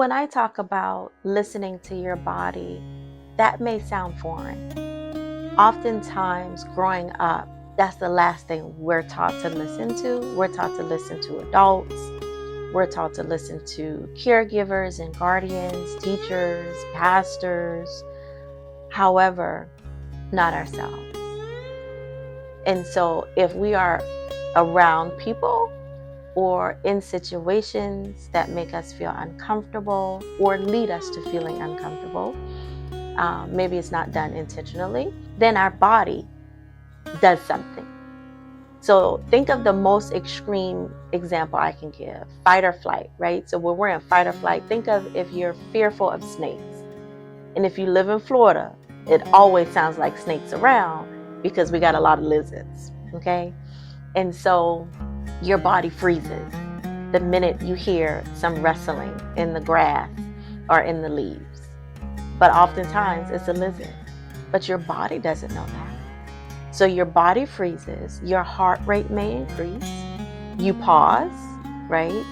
when I talk about listening to your body, that may sound foreign. Oftentimes, growing up, that's the last thing we're taught to listen to. We're taught to listen to adults. We're taught to listen to caregivers and guardians, teachers, pastors. However, not ourselves. And so if we are around people or in situations that make us feel uncomfortable or lead us to feeling uncomfortable, maybe it's not done intentionally, then our body does something. So think of the most extreme example I can give, fight or flight, right? So when we're in fight or flight, think of if you're fearful of snakes. And if you live in Florida, it always sounds like snakes around because we got a lot of lizards, okay? And so your body freezes the minute you hear some rustling in the grass or in the leaves. But oftentimes it's a lizard, but your body doesn't know that. So your body freezes, your heart rate may increase, you pause, right?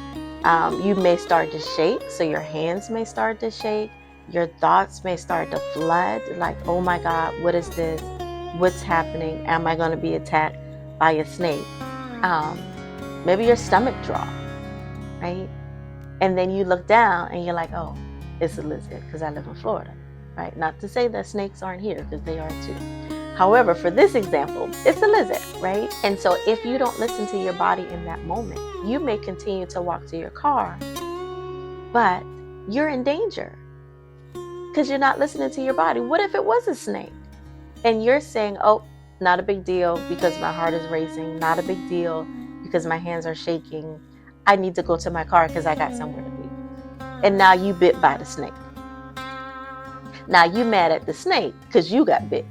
You may start to shake, so your hands may start to shake, your thoughts may start to flood, like, oh my God, what is this? What's happening? Am I going to be attacked by a snake? Maybe your stomach drops, right? And then you look down and you're like, oh, it's a lizard because I live in Florida, right? Not to say that snakes aren't here, because they are too. However, for this example, it's a lizard, right? And so if you don't listen to your body in that moment, you may continue to walk to your car, but you're in danger because you're not listening to your body. What if it was a snake? And you're saying, oh, not a big deal because my heart is racing, not a big deal because my hands are shaking. I need to go to my car because I got somewhere to be. And now you bit by the snake. Now you mad at the snake because you got bit,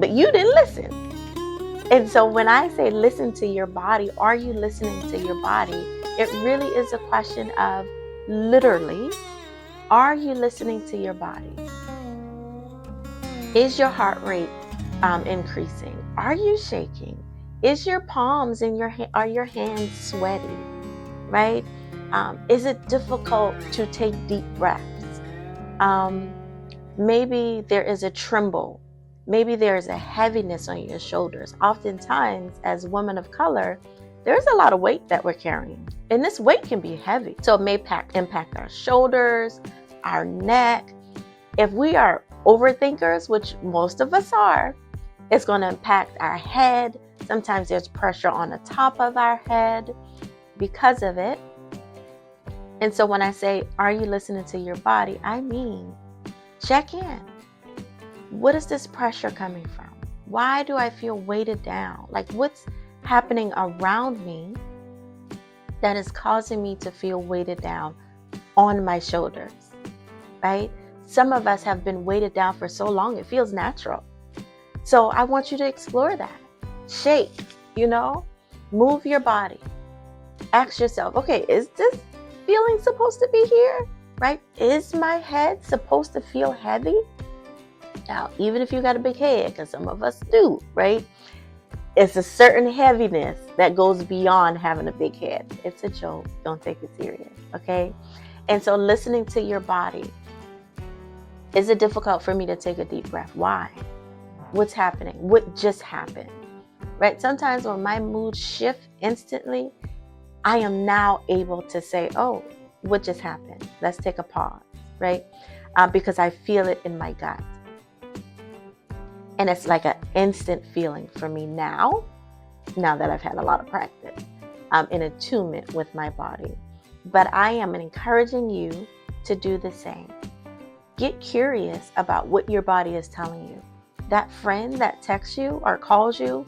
but you didn't listen. And so when I say listen to your body, are you listening to your body? It really is a question of literally, are you listening to your body? Is your heart rate increasing? Are you shaking? Is your palms in are your hands sweaty? Right? Is it difficult to take deep breaths? Maybe there is a tremble. Maybe there is a heaviness on your shoulders. Oftentimes, as women of color, there's a lot of weight that we're carrying. And this weight can be heavy. So it may impact our shoulders, our neck. If we are overthinkers, which most of us are, it's going to impact our head. Sometimes there's pressure on the top of our head because of it. And so when I say, are you listening to your body? I mean, check in. What is this pressure coming from? Why do I feel weighted down? Like, what's happening around me that is causing me to feel weighted down on my shoulders, right? Some of us have been weighted down for so long, it feels natural. So I want you to explore that. Shake, move your body. Ask yourself, okay, is this feeling supposed to be here, right? Is my head supposed to feel heavy? Now, even if you got a big head, because some of us do, right? It's a certain heaviness that goes beyond having a big head. It's a joke. Don't take it serious, okay? And so listening to your body. Is it difficult for me to take a deep breath? Why? What's happening? What just happened? Right? Sometimes when my mood shifts instantly, I am now able to say, oh, what just happened? Let's take a pause, right? Because I feel it in my gut. And it's like an instant feeling for me now that I've had a lot of practice in attunement with my body. But I am encouraging you to do the same. Get curious about what your body is telling you. That friend that texts you or calls you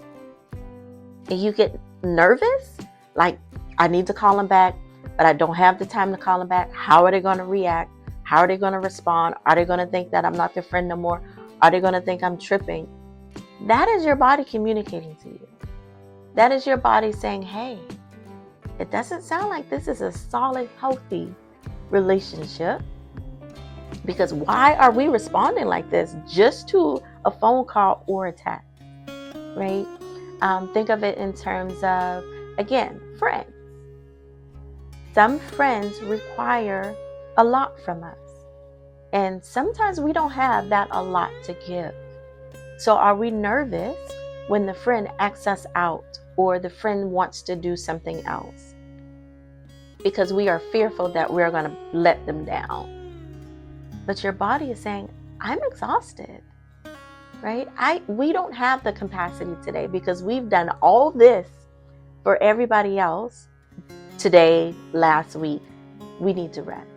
and you get nervous, like, I need to call them back, but I don't have the time to call them back. How are they going to react? How are they going to respond? Are they going to think that I'm not their friend no more? Are they going to think I'm tripping? That is your body communicating to you. That is your body saying, hey, it doesn't sound like this is a solid, healthy relationship. Because why are we responding like this just to a phone call or a text, right? Think of it in terms of, again, friends. Some friends require a lot from us. And sometimes we don't have that a lot to give. So are we nervous when the friend asks us out or the friend wants to do something else? Because we are fearful that we're going to let them down. But your body is saying, I'm exhausted, right? We don't have the capacity today because we've done all this for everybody else today, last week. We need to rest.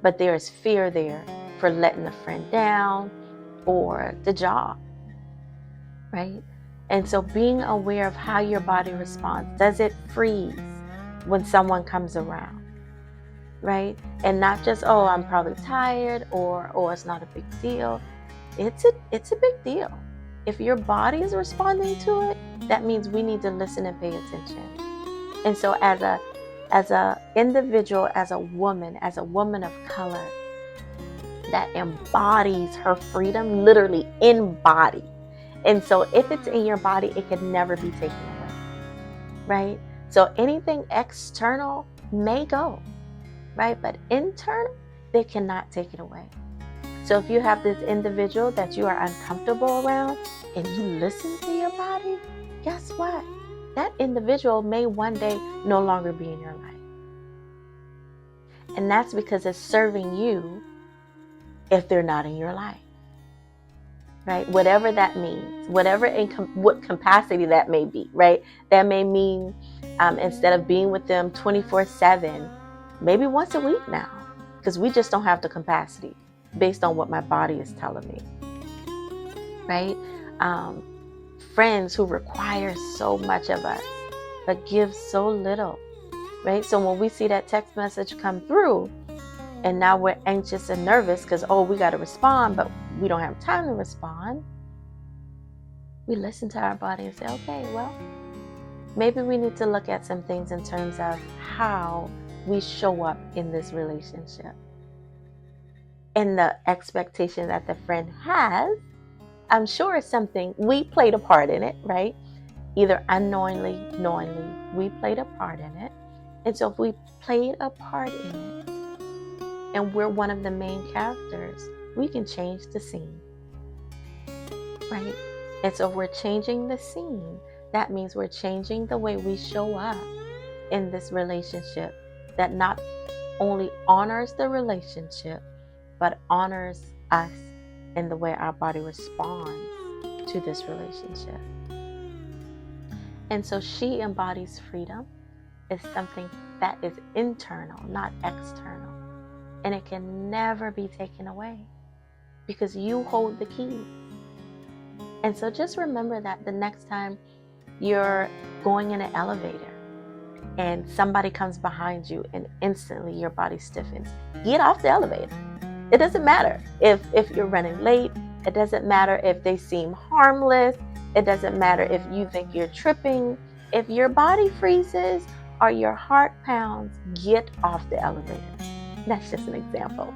But there is fear there for letting a friend down or the job, right? And so being aware of how your body responds. Does it freeze when someone comes around, right? And not just, oh, I'm probably tired, or oh, it's not a big deal. It's a big deal. If your body is responding to it, that means we need to listen and pay attention. And so as a individual, as a woman of color that embodies her freedom, literally embody. And so if it's in your body, it can never be taken away, right? So anything external may go, right? But internal, they cannot take it away. So if you have this individual that you are uncomfortable around and you listen to your body, guess what? That individual may one day no longer be in your life. And that's because it's serving you if they're not in your life, right? Whatever that means, what capacity that may be, right? That may mean instead of being with them 24/7, maybe once a week now, because we just don't have the capacity based on what my body is telling me, right? Friends who require so much of us, but give so little, right? So when we see that text message come through, and now we're anxious and nervous because, oh, we got to respond, but we don't have time to respond. We listen to our body and say, okay, well, maybe we need to look at some things in terms of how we show up in this relationship. And the expectation that the friend has, I'm sure is something we played a part in it, right? Either unknowingly, knowingly, we played a part in it. And so if we played a part in it, and we're one of the main characters, we can change the scene, right? And so if we're changing the scene, that means we're changing the way we show up in this relationship that not only honors the relationship, but honors us in the way our body responds to this relationship. And so she embodies freedom is something that is internal, not external. And it can never be taken away because you hold the keys. And so just remember that the next time you're going in an elevator and somebody comes behind you and instantly your body stiffens, get off the elevator. It doesn't matter if you're running late. It doesn't matter if they seem harmless. It doesn't matter if you think you're tripping. If your body freezes or your heart pounds, get off the elevator. That's just an example.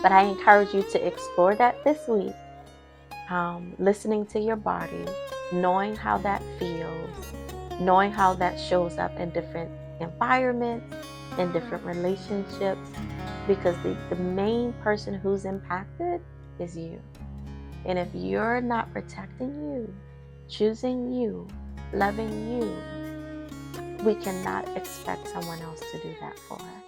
But I encourage you to explore that this week. Listening to your body, knowing how that feels, knowing how that shows up in different environments, in different relationships, because the main person who's impacted is you. And if you're not protecting you, choosing you, loving you, we cannot expect someone else to do that for us.